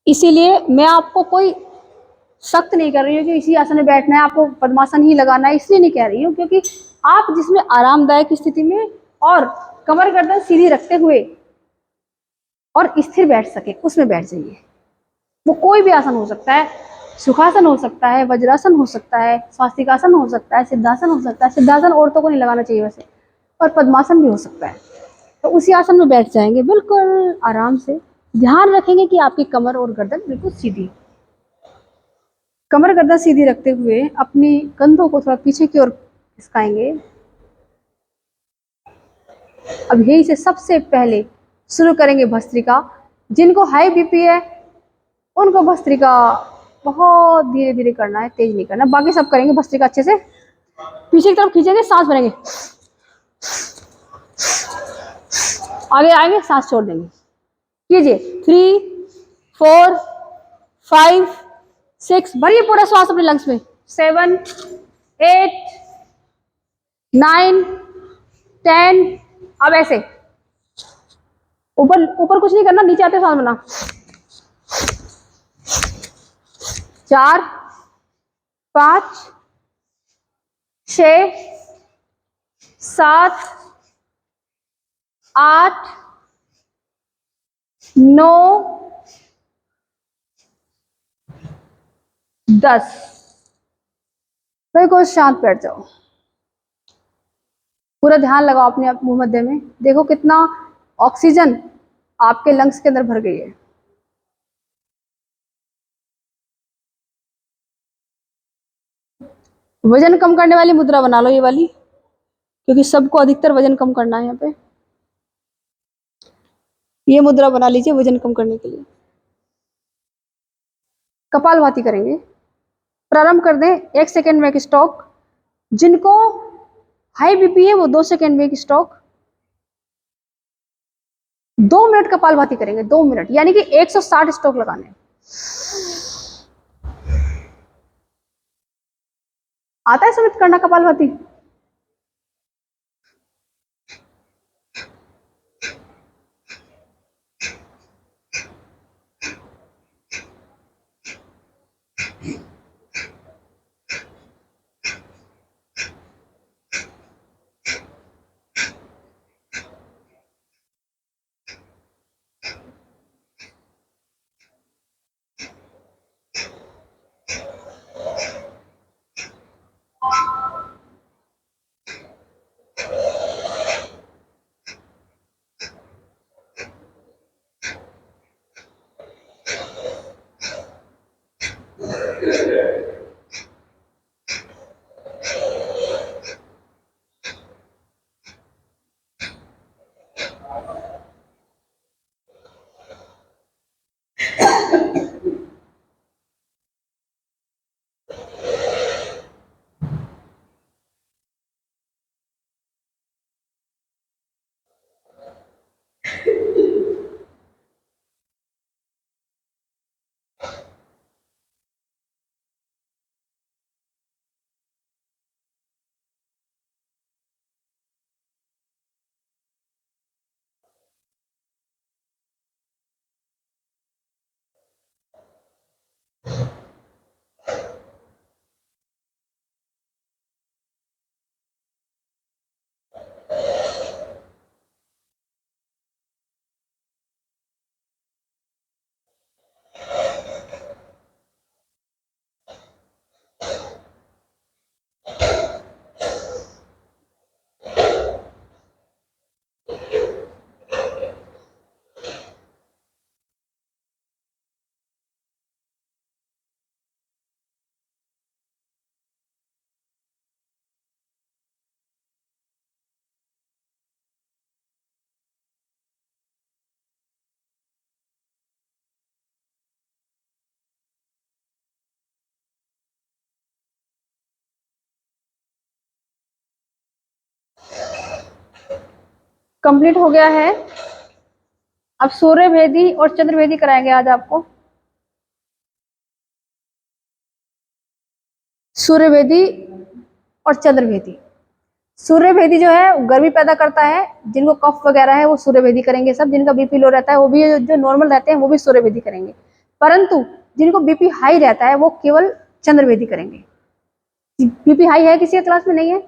इसीलिए मैं आपको कोई सख्त नहीं कर रही हूँ कि इसी आसन में बैठना है, आपको पद्मासन ही लगाना है, इसलिए नहीं कह रही हूँ, क्योंकि आप जिसमें आरामदायक स्थिति में और कमर गर्दन सीधी रखते हुए और स्थिर बैठ सके उसमें बैठ जाइए। वो कोई भी आसन हो सकता है, सुखासन हो सकता है, वज्रासन हो सकता है, स्वास्तिकासन हो सकता है, सिद्धासन हो सकता है। सिद्धासन औरतों को नहीं लगाना चाहिए वैसे, और पद्मासन भी हो सकता है। तो उसी आसन में बैठ जाएंगे बिल्कुल आराम से। ध्यान रखेंगे कि आपकी कमर और गर्दन बिल्कुल सीधी। कमर गर्दन सीधी रखते हुए अपनी कंधों को थोड़ा पीछे की ओर खिसकाएंगे। अब यही से सबसे पहले शुरू करेंगे भस्त्रिका। जिनको हाई बीपी है उनको भस्त्रिका बहुत धीरे धीरे करना है, तेज नहीं करना। बाकी सब करेंगे भस्त्रिका अच्छे से। पीछे की तरफ खींचेंगे, सांस भरेंगे, आगे आएंगे, सांस छोड़ देंगे। कीजिए 3 4 5 6, भरिए पूरा श्वास अपने लंग्स में। 7 8 9 10। अब ऐसे ऊपर ऊपर कुछ नहीं करना, नीचे आते सांस बना। 4 5 6 7 8 9 10। बिल्कुल शांत बैठ जाओ। पूरा ध्यान लगाओ अपने मुंह मध्य में। देखो कितना ऑक्सीजन आपके लंग्स के अंदर भर गई है। वजन कम करने वाली मुद्रा बना लो ये वाली, क्योंकि सबको अधिकतर वजन कम करना है यहाँ पे। ये मुद्रा बना लीजिए वजन कम करने के लिए। कपालभाति करेंगे। प्रारंभ कर दें, 1 सेकेंड में एक स्टॉक। जिनको हाई बीपी है वो 2 सेकेंड में एक स्टॉक। 2 मिनट कपालभाति करेंगे, 2 मिनट, यानी कि 160 स्टॉक लगाने। आता है सुमित करना कपालभाति? कंप्लीट हो गया है। अब सूर्य भेदी और चंद्र भेदी कराएंगे आज आपको। सूर्य भेदी और चंद्र भेदी। सूर्य भेदी जो है गर्मी पैदा करता है। जिनको कफ वगैरह है वो सूर्य भेदी करेंगे। सब जिनका बीपी लो रहता है वो भी, जो नॉर्मल रहते हैं वो भी सूर्य भेदी करेंगे। परंतु जिनको बीपी हाई रहता है वो केवल चंद्रभेदी करेंगे। बीपी हाई है किसी क्लास में? नहीं है,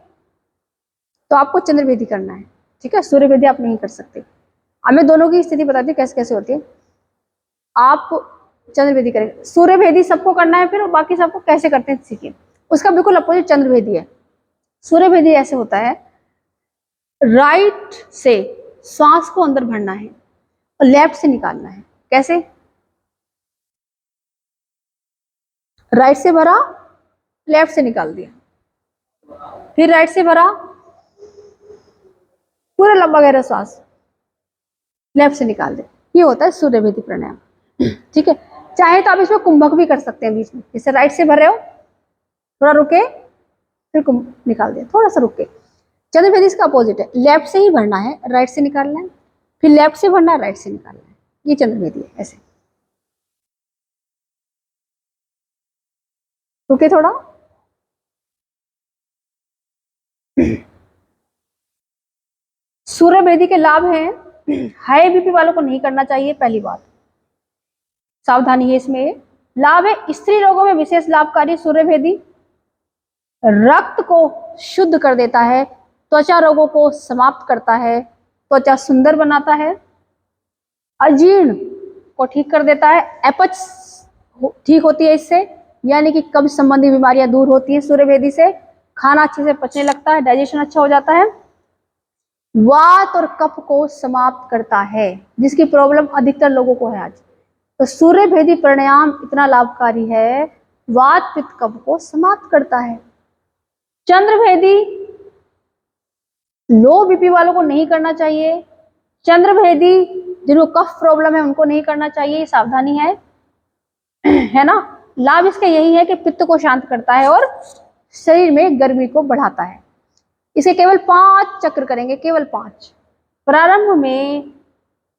तो आपको चंद्रभेदी करना है, ठीक है। सूर्यभेदी आप नहीं कर सकते। अब मैं दोनों की स्थिति बताती हूँ कैसे कैसे होती है। आप चंद्रभेदी करेंगे, सूर्यभेदी सबको करना है, फिर बाकी सबको कैसे करते हैं सीखिए। उसका बिल्कुल अपोजिट चंद्रभेदी है। सूर्यभेदी ऐसे होता है, राइट से श्वास को अंदर भरना है और लेफ्ट से निकालना है। कैसे? राइट से भरा, लेफ्ट से निकाल दिया, फिर राइट से भरा, पूरा लंबा गहरा श्वास लेफ्ट से निकाल दे। ये होता है सूर्यभेदी प्राणायाम, ठीक है। चाहे तो आप इसमें कुंभक भी कर सकते हैं बीच में, जैसे राइट से भर रहे हो, थोड़ा रुके, फिर कुंभ निकाल दिया, थोड़ा सा रुके। चंद्रभेदी इसका अपोजिट है, लेफ्ट से ही भरना है, राइट से निकालना है, फिर लेफ्ट से भरना है, राइट से निकालना है। ये चंद्रभेदी है। ऐसे रुके थोड़ा, सूर्यभेदी के लाभ हैं, हाई बीपी वालों को नहीं करना चाहिए, पहली बात, सावधानी है इसमें। लाभ है, स्त्री रोगों में विशेष लाभकारी सूर्यभेदी, रक्त को शुद्ध कर देता है, त्वचा रोगों को समाप्त करता है, त्वचा सुंदर बनाता है, अजीर्ण को ठीक कर देता है, अपच ठीक होती है इससे, यानी कि कब्ज संबंधी बीमारियां दूर होती हैं सूर्यभेदी से, खाना अच्छे से पचने लगता है, डाइजेशन अच्छा हो जाता है, वात और कफ को समाप्त करता है, जिसकी प्रॉब्लम अधिकतर लोगों को है आज। तो सूर्यभेदी प्राणायाम इतना लाभकारी है, वात पित्त कफ को समाप्त करता है। चंद्रभेदी लो बीपी वालों को नहीं करना चाहिए, चंद्रभेदी जिनको कफ प्रॉब्लम है उनको नहीं करना चाहिए, सावधानी है ना। लाभ इसके यही है कि पित्त को शांत करता है और शरीर में गर्मी को बढ़ाता है। इसे केवल 5 चक्र करेंगे, केवल 5। प्रारंभ में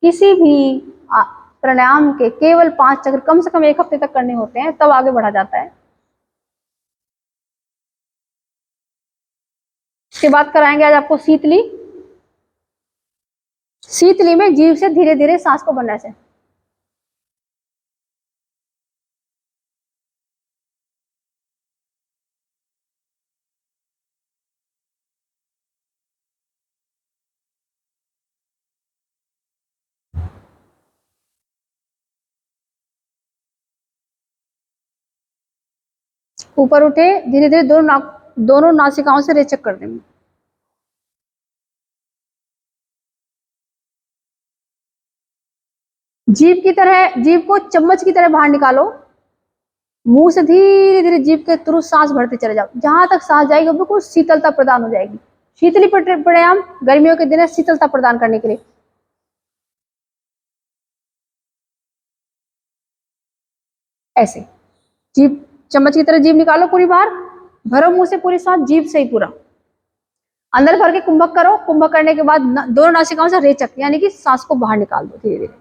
किसी भी प्राणायाम के केवल 5 चक्र कम से कम 1 हफ्ते तक करने होते हैं, तब आगे बढ़ा जाता है। इसके बाद कराएंगे आज आपको शीतली। शीतली में जीभ से धीरे धीरे सांस को भरने से, ऊपर उठे, धीरे धीरे दोनों नासिकाओं से रेचक कर देंगे। जीभ को चम्मच की तरह बाहर निकालो, मुंह से धीरे धीरे जीभ के थ्रू सांस भरते चले जाओ, जहां तक सांस जाएगी बिल्कुल शीतलता प्रदान हो जाएगी। शीतली प्राणायाम गर्मियों के दिन है, शीतलता प्रदान करने के लिए। ऐसे जीभ चम्मच की तरह जीभ निकालो पूरी बाहर, भरो मुंह से पूरी सांस, जीभ से ही पूरा अंदर भर के कुंभक करो। कुंभक करने के बाद दोनों नासिकाओं से रेचक, यानी कि सांस को बाहर निकाल दो धीरे धीरे।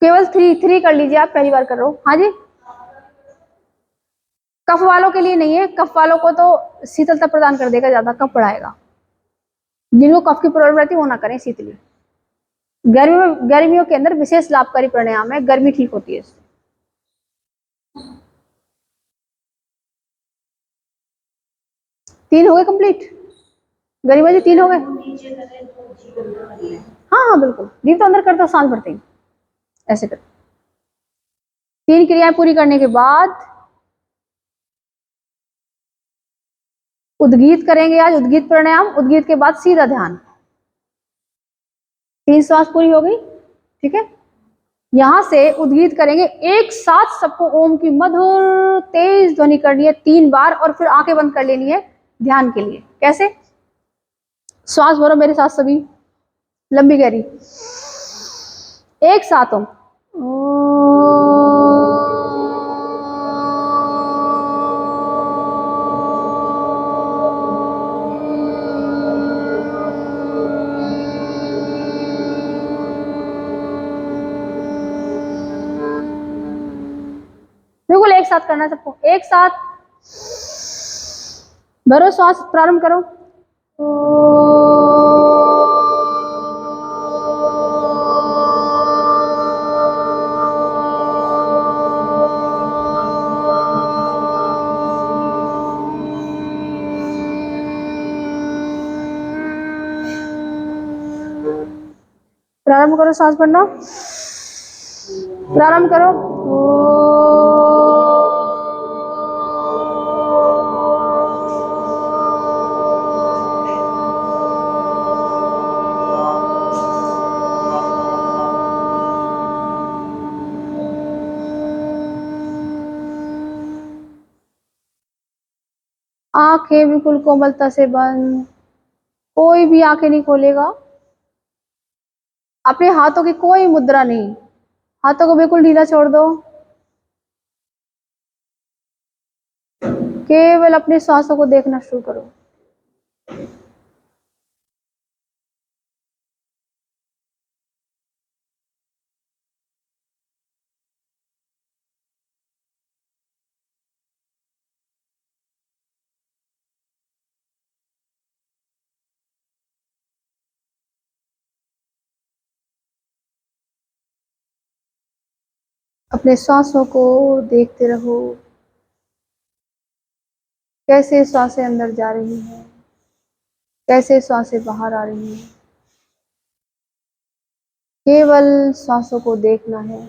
केवल 3 कर लीजिए, आप पहली बार कर रहे हो। हाँ जी, कफ वालों के लिए नहीं है, कफ वालों को तो शीतलता प्रदान कर देगा, ज्यादा कफ बढ़ाएगा। जिनको कफ की प्रॉब्लम रहती है वो ना करें शीतली। गर्मियों के अंदर विशेष लाभकारी प्राणायाम है, गर्मी ठीक होती है इससे। 3 हो गए कंप्लीट, गरिमा जी 3 हो गए। हाँ हाँ बिल्कुल, जीभ तो अंदर करते हो, सांस भरते ही ऐसे कर। 3 क्रियाएं पूरी करने के बाद उद्गीत करेंगे आज, उद्गीत प्राणायाम। उद्गीत के बाद सीधा ध्यान। 3 श्वास पूरी हो गई, ठीक है। यहां से उद्गीत करेंगे, एक साथ सबको ओम की मधुर तेज ध्वनि करनी है 3 बार, और फिर आंखें बंद कर लेनी है ध्यान के लिए। कैसे? श्वास भरो मेरे साथ सभी, लंबी गहरी, एक साथ ओम। बिल्कुल एक साथ करना है सबको, एक साथ भरो श्वास, प्रारंभ करो। प्रारंभ करो सांस भरना, प्रारंभ करो। आंखें बिल्कुल कोमलता से बंद, कोई भी आंखें नहीं खोलेगा। अपने हाथों की कोई मुद्रा नहीं, हाथों को बिल्कुल ढीला छोड़ दो। केवल अपनी सांसों को देखना शुरू करो। अपने सांसों को देखते रहो, कैसे सांसें अंदर जा रही हैं, कैसे सांसें बाहर आ रही हैं। केवल सांसों को देखना है।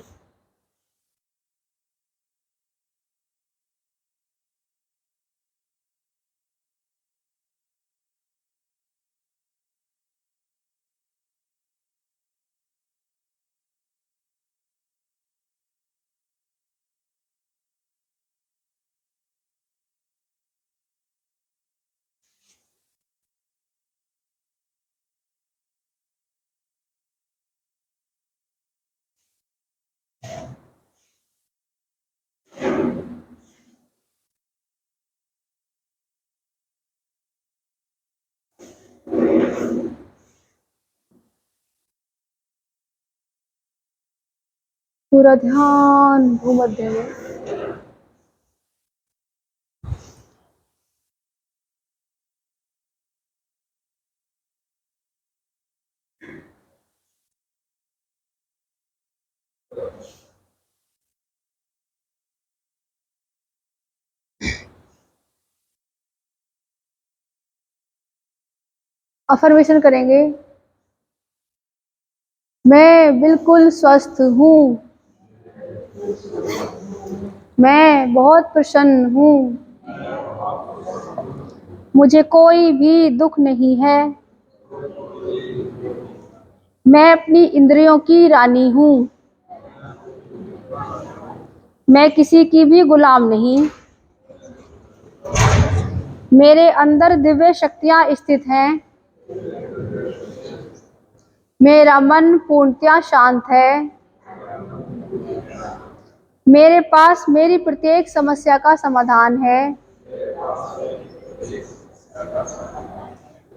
पूरा ध्यान भूमध्य में। अफर्मेशन करेंगे। मैं बिल्कुल स्वस्थ हूँ, मैं बहुत प्रसन्न हूँ, मुझे कोई भी दुख नहीं है, मैं अपनी इंद्रियों की रानी हूँ, मैं किसी की भी गुलाम नहीं, मेरे अंदर दिव्य शक्तियाँ स्थित हैं, मेरा मन पूर्णतया शांत है, मेरे पास मेरी प्रत्येक समस्या का समाधान है,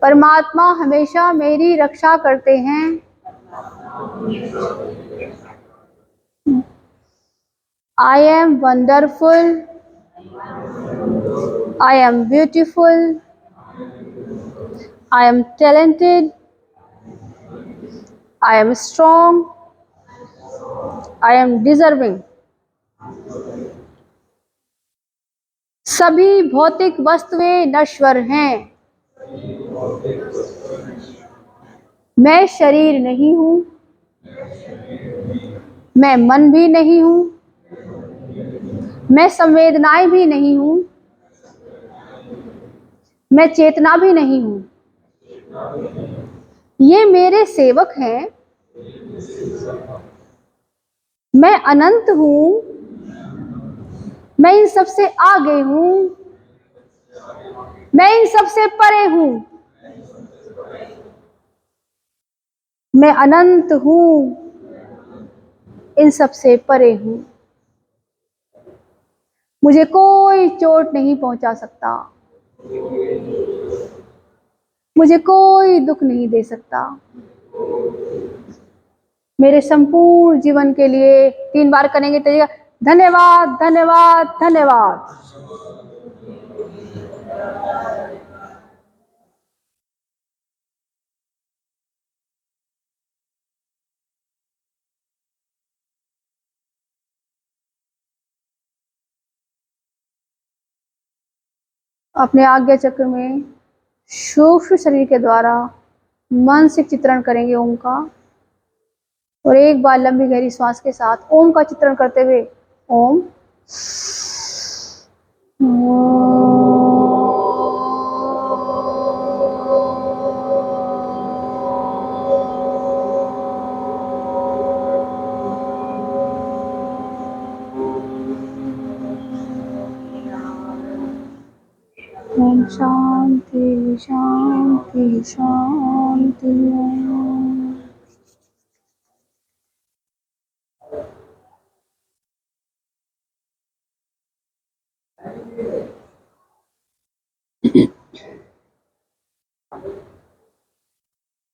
परमात्मा हमेशा मेरी रक्षा करते हैं, I am wonderful, I am beautiful, I am talented, I am strong, I am deserving। सभी भौतिक वस्तुएं नश्वर हैं, मैं शरीर नहीं हूँ, मैं मन भी नहीं हूँ, मैं संवेदनाएं भी नहीं हूँ, मैं चेतना भी नहीं हूँ, ये मेरे सेवक हैं, मैं अनंत हूँ, मैं इन सबसे आगे हूँ, मैं इन सबसे परे हूँ, मैं अनंत हूँ, इन सबसे परे हूँ, मुझे कोई चोट नहीं पहुंचा सकता, मुझे कोई दुख नहीं दे सकता। मेरे संपूर्ण जीवन के लिए 3 बार करेंगे तरीका। धन्यवाद, धन्यवाद, धन्यवाद। अपने आज्ञा चक्र में सूक्ष्म शरीर के द्वारा मन से चित्रण करेंगे ओम का। और एक बार लंबी गहरी श्वास के साथ ओम का चित्रण करते हुए ओम ओम शांति शांति शांति।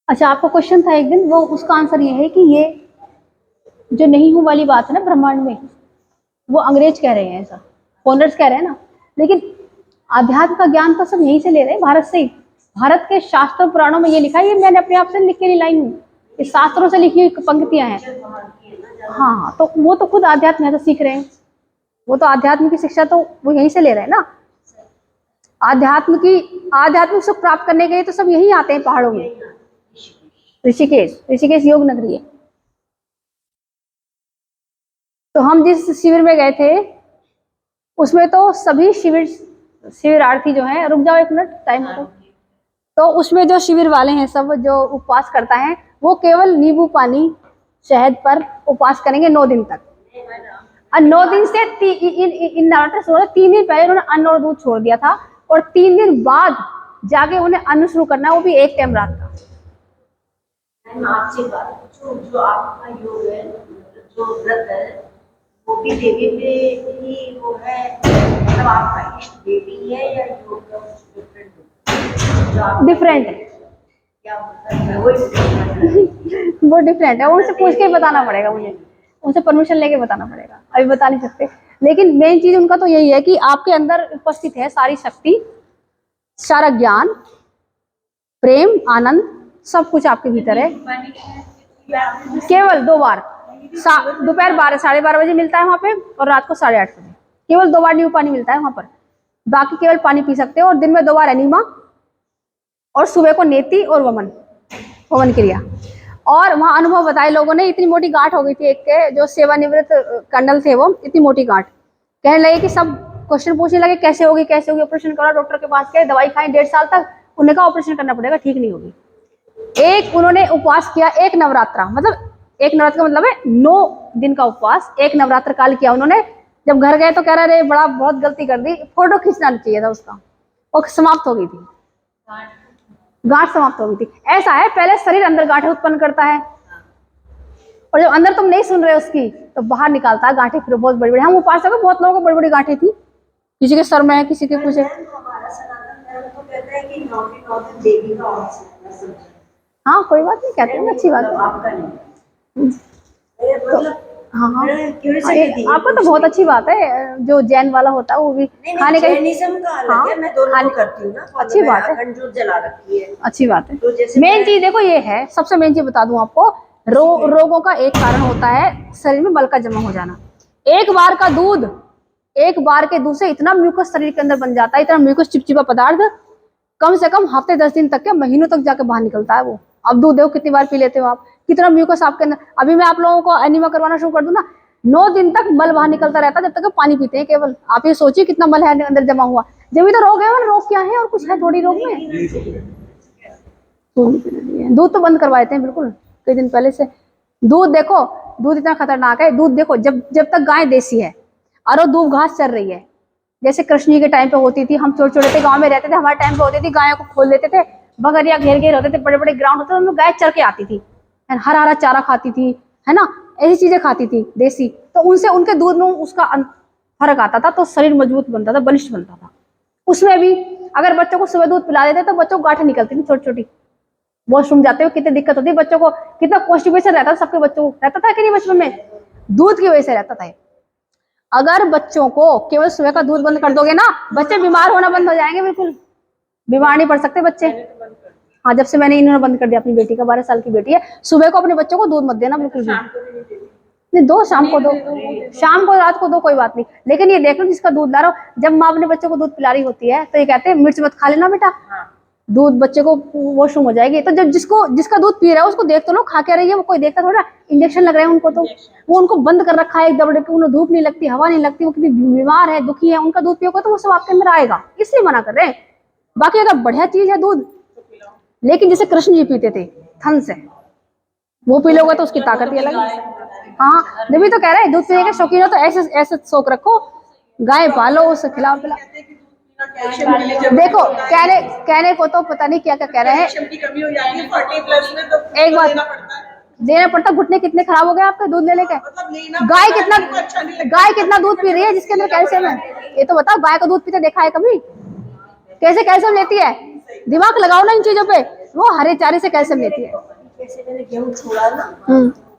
अच्छा, आपको क्वेश्चन था एक दिन, वो उसका आंसर ये है कि ये जो नहीं हूं वाली बात है ना ब्रह्मांड में, वो अंग्रेज कह रहे हैं, ऐसा फॉरेनर्स कह रहे हैं ना, लेकिन आध्यात्म का ज्ञान तो सब यहीं से ले रहे हैं, भारत से ही। भारत के शास्त्रों पुराणों में ये लिखा है, ये मैंने अपने आप से लिख के नहीं लाई हूँ, ये शास्त्रों से लिखी हुई पंक्तियां हैं। हाँ, तो वो तो खुद आध्यात्म है तो सीख रहे हैं, वो तो आध्यात्म की शिक्षा तो वो यहीं से ले रहे हैं ना। आध्यात्मिक सुख प्राप्त करने के लिए तो सब यही आते हैं पहाड़ों में। ऋषिकेश योग नगरी है। तो हम जिस शिविर में गए थे उसमें तो सभी शिविरार्थी जो है, रुक जाओ एक मिनट, टाइम हो, तो उसमें जो शिविर वाले हैं सब जो उपवास करता है, वो केवल नींबू पानी शहद पर उपवास करेंगे 9 दिन तक। और 9 दिन से इन नवरात्र 3 दिन पहले उन्होंने अन्न और दूध छोड़ दिया था, और 3 दिन बाद जाके उन्हें अन्न शुरू करना है, वो भी 1 टाइम रात का। आपसे बात पूछो, जो आपका योग है, जो व्रत है, वो भी देवी पे ही वो है, मतलब आपका इष्ट देवी है या योग का डिफरेंट है? क्या होता है वो वो डिफरेंट है, उनसे पूछ के बताना पड़ेगा मुझे, उनसे परमिशन लेके बताना पड़ेगा, अभी बता नहीं सकते। लेकिन मेन चीज उनका तो यही है कि आपके अंदर उपस्थित है सारी शक्ति, सारा ज्ञान, प्रेम, आनंद, सब कुछ आपके भीतर है। केवल 2 बार, दोपहर 12 साढ़े 12 बजे मिलता है वहां पे, और रात को 8:30 बजे, केवल 2 बार नींबू पानी मिलता है वहां पर। बाकी केवल पानी पी सकते हो, और दिन में 2 बार एनीमा, और सुबह को नेति और वमन क्रिया। और वहां अनुभव बताए लोगों ने, इतनी मोटी गांठ हो गई थी, एक के जो सेवानिवृत्त कर्नल थे, वो इतनी मोटी गांठ, कहने लगे कि सब क्वेश्चन पूछने लगे कैसे होगी कैसे होगी, ऑपरेशन करा, डॉक्टर के पास गए, दवाई खाई 1.5 साल तक, उन्हें कहा ऑपरेशन करना पड़ेगा, ठीक नहीं होगी। एक उन्होंने उपवास किया, एक नवरात्रा, मतलब एक नवरात्र का मतलब है 9 दिन का उपवास, एक नवरात्र काल किया उन्होंने। जब घर गए तो कह रहे बड़ा बहुत गलती कर दी, फोटो खींचना चाहिए था उसका, और समाप्त हो गई थी गांठ, समाप्त हो गई थी। ऐसा है, पहले शरीर अंदर गांठें उत्पन्न करता है, और जब अंदर तुम नहीं सुन रहे उसकी तो बाहर निकालता है गांठें, फिर बहुत बड़ी बड़ी। हम उपवास कर, बहुत लोगों को बड़ी बड़ी गांठें थी, किसी के सर में, किसी के कुछ। हमारा सनातन धर्म तो कहता है कि 9 के 9 दिन देवी का वास। हाँ, कोई बात नहीं, कहते हैं अच्छी बात है। आपका नहीं, मतलब हाँ हाँ, आपको तो बहुत अच्छी बात है, जो जैन वाला होता है वो भी खाने का, जैनिज्म का अलग है, मैं दोनों करती हूँ ना, अच्छी बात है, अखंड जोत जला रखी है, अच्छी बात है। तो जैसे मेन चीज देखो ये है, सबसे मेन चीज बता दूं आपको, रोगों का एक कारण होता है शरीर में मल का जमा हो जाना। एक बार के दूध से इतना म्यूकस शरीर के अंदर बन जाता है, इतना म्यूकस चिपचिपा पदार्थ, कम से कम हफ्ते 10 दिन तक के, महीनों तक जाके बाहर निकलता है वो। अब दूध देखो कितनी बार पी लेते हो आप, कितना म्यूकस आपके अंदर। अभी मैं आप लोगों को एनीमा करवाना शुरू कर दूं ना, 9 दिन तक मल बाहर निकलता रहता है, जब तक पानी पीते हैं केवल। आप ये सोचिए कितना मल है अंदर जमा हुआ, जब भी तो रोग है, और रोग क्या है, और कुछ है थोड़ी रोग में। दूध तो बंद करवाए थे बिल्कुल कई दिन पहले से। दूध देखो, दूध इतना खतरनाक है, दूध देखो, जब तक गाय देसी है और दूध घास चर रही है, जैसे कृष्ण के टाइम पे होती थी, हम छोटे छोटे थे, गांव में रहते थे, हमारे टाइम पे होती थी, गायों को खोल देते थे, बगरिया घेर घेर होते थे, बड़े बड़े ग्राउंड होते थे, उनमें गाय चर के आती थी, हरा हरा चारा खाती थी, है ना, ऐसी चीजें खाती थी देसी। तो उनसे उनके दूध में उसका फर्क आता था, तो शरीर मजबूत बनता था, बलिष्ठ बनता था। उसमें भी अगर बच्चों को सुबह दूध पिला देते तो बच्चों को गांठें निकलती थी छोटी छोटी, वॉशरूम जाते हुए कितनी दिक्कत होती है बच्चों को, कितना कॉन्स्टिपेशन रहता था, सबके बच्चों को रहता था कि नहीं बचपन में, दूध की वजह से रहता था। अगर बच्चों को केवल सुबह का दूध बंद कर दोगे ना, बच्चे बीमार होना बंद हो जाएंगे, बिल्कुल बीमार नहीं पड़ सकते बच्चे। हाँ, जब से मैंने इन्होंने बंद कर दिया, अपनी बेटी का 12 साल की बेटी है, सुबह को अपने बच्चों को दूध मत देना बिल्कुल भी नहीं, दो शाम को दो, शाम को रात को दो, कोई बात नहीं, लेकिन ये देख लो जिसका दूध ला रहा हो, जब माँ अपने बच्चों को दूध पिला रही होती है तो ये कहते हैं मिर्च मत खा लेना बेटा, दूध बच्चे को वॉशरूम हो जाएगी। तो जब जिसका दूध पी रहा है उसको देख तो लो, खा के रही है, वो कोई देखता थोड़ा। इंजेक्शन लग रहे हैं उनको, तो वो उनको बंद कर रखा है एक दबड़े के, उन्हें धूप नहीं लगती, हवा नहीं लगती, वो कितनी बीमार है, दुखी है, उनका दूध पियोगे तो वो सब आपके अंदर आएगा, इसलिए मना कर रहे हैं। बाकी अगर बढ़िया चीज है दूध, लेकिन जैसे कृष्ण जी पीते थे थन से, वो पी लोगे तो उसकी ताकत ही अलग है। हाँ, जब तो कह रहे हैं दूध पीने के शौकीन हो तो ऐसे ऐसे शौक रखो, गाय पालो, उसे खिलाओ पिलाओ। देखो कहने को तो पता नहीं क्या क्या कह रहे हैं। कैल्शियम की कमी हो जाती है 40+ में, तो एक बात देना पड़ता है। देना पड़ता। घुटने कितने खराब हो गए आपके दूध ले लेके। मतलब लेना गाय पड़ता है, कितना उनको अच्छा नहीं लगता। गाय कितना दूध पी रही है जिसके अंदर कैल्शियम है, ये तो बताओ। गाय का दूध पीते देखा है कभी? कैसे कैल्शियम लेती है? दिमाग लगाओ ना इन चीजों पे, वो हरे चारे से कैल्शियम लेती है। जैसे मैंने गेहूं छोड़ा ना,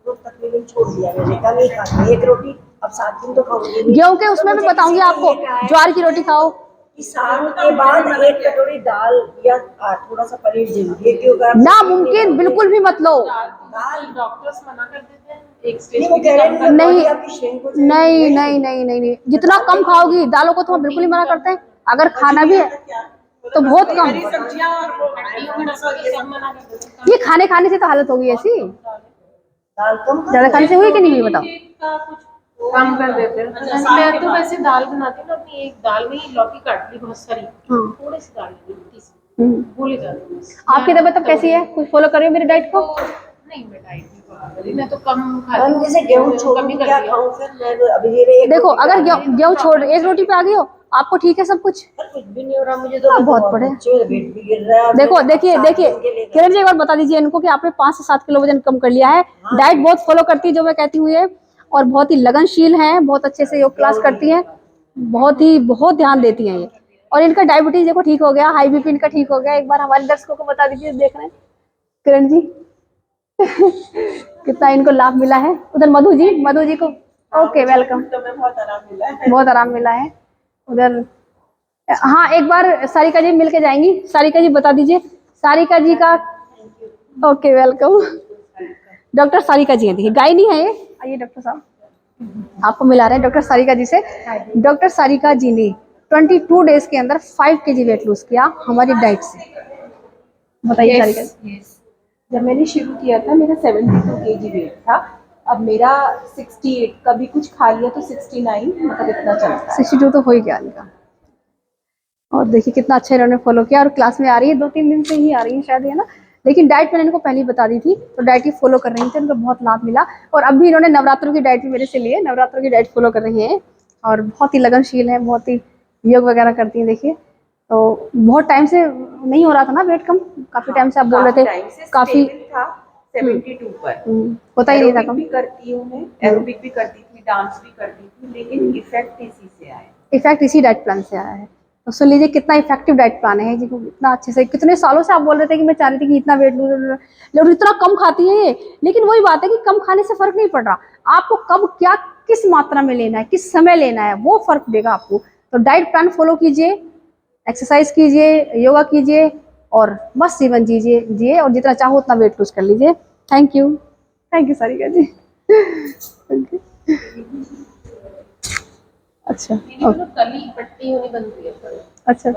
तो तकरीबन छोड़ दिया मैंने, कल नहीं खाती एक रोटी, अब 7 दिन तो खाऊंगी नहीं। गेहूं के उसमें तो भी मुझे बताऊंगी किसी ने आपको, ये कहा है ज्वार की रोटी खाओ। कि शाम के बाद 1 कटोरी दाल या थोड़ा सा पनीर जरूर, ये क्यों कर नामुमकिन, बिल्कुल भी मत लो। दाल डॉक्टर्स मना कर देते हैं एक नहीं, स्टेज वो कह रहे हैं नहीं बॉडी आपकी shrink हो जाएगी। नहीं नहीं नहीं नहीं नहीं, जितना कम खाओगी। दालों को तो हम बिल्कुल ही मना करते हैं, अगर खाना भी है तो बहुत कम। हरी सब्जियां और वो हड्डियों का नशा, ये सब मना कर देते हैं। ये खाने खाने से तो हालत होगी ऐसी, दाल कम खाओ। ज्यादा खाने से हुई कि नहीं हुई बताओ? का कुछ कम कर देते हैं। मैं तो वैसे दाल बनाती हूँ ना, अपनी एक दाल में ही लौकी काट ली बहुत सारी, थोड़ी सी दाल ली, इतनी सी भूल जाती हूँ। आपकी तबीयत अब कैसी है? कुछ फॉलो कर रही हो मेरी डाइट को? नहीं, मैं डाइट नहीं फॉलो करी, मैं तो कम खाती हम हूँ। जैसे गेहूं छोड़ कमी कर क्या दिया। खाऊं फिर मैं? तो अभी ये एक देखो, रोटी अगर खा रही हूँ। गेहूं छोड़ एक रोटी पे आ गई हो, आपको ठीक है सब कुछ। पर कुछ भी नहीं हो रहा मुझे तो। हाँ, मैं बहुत तो बढ़िया। बच्चे मेरा वेट भी गिर रहा है। देखो मैंने देखिए 7 देखिए दिन के लिए किरण जी, एक बार बता दीजिए इनको कि आपने 5 से 7 किलो वजन कम कर लिया है। डाइट बहुत फॉलो करती है जो मैं कहती हूँ ये, और बहुत ही लगनशील है, बहुत अच्छे से योग क्लास करती है, बहुत ध्यान देती हैं ये। और इनका डायबिटीज देखो ठीक हो गया, हाई बीपी इनका ठीक हो गया। एक बार हमारे दर्शकों को बता दीजिए, देख रहे हैं किरण जी कितना इनको लाभ मिला है। उधर मधु जी को ओके वेलकम, तो मैं बहुत आराम मिला है। बहुत आराम मिला है उधर। हाँ, एक बार सारिका जी मिलके जाएंगी। सारिका जी बता दीजिए, सारिका जी का ओके वेलकम। डॉक्टर सारिका जी हैं, देखिए गायनी है ये। आइए डॉक्टर साहब, आपको मिला रहे हैं डॉक्टर सारिका जी से। डॉक्टर सारिका जी ने 22 डेज के अंदर 5 kg वेट लूज किया हमारी डाइट से। बताइए सारिका जी। जब मैंने शुरू किया था मेरा 72 kg वेट था, अब मेरा 68, कभी कुछ खा लिया तो 69, मतलब इतना चलता है। 62 तो हो ही गया इनका। और देखिए कितना अच्छा इन्होंने फॉलो किया, और क्लास में आ रही है, 2-3 दिन से ही आ रही है शायद, है ना। लेकिन डाइट मैंने इनको पहले ही बता दी थी, तो डाइट ही फॉलो कर रही थी, उनको बहुत लाभ मिला। और अब भी इन्होंने नवरात्रों की डाइट भी मेरे से ली है, नवरात्रों की डाइट फॉलो कर रही हैं, और बहुत ही लगनशील है, बहुत ही योग वगैरह करती हैं। देखिए, तो बहुत टाइम से नहीं हो रहा था ना वेट कम, काफी टाइम से आप बोल रहे थे, काफी था 72 पर। होता ही नहीं था एरोबिक कम। भी करती हूँ मैं, एरोबिक भी करती थी, डांस भी करती थी, लेकिन इफेक्ट इसी से आया। इफेक्ट इसी डाइट प्लान से आया है। तो सुन लीजिए कितना इफेक्टिव डाइट प्लान है जी, इतना अच्छे से। कितने सालों से आप बोल रहे थे कि मैं चाह रही थी कि इतना वेट लूज, लेकिन इतना कम खाती है ये। लेकिन वही बात है कि कम खाने से फर्क नहीं पड़ रहा, आपको कब क्या किस मात्रा में लेना है, किस समय लेना है, वो फर्क देगा आपको। तो डाइट प्लान फॉलो कीजिए, एक्सरसाइज कीजिए, योगा कीजिए, और बस जीवन जिए, और जितना चाहो उतना वेट लूज कर लीजिए। थैंक यू सारिका जी। अच्छा कली पट्टी होनी बंद हुई है। अच्छा।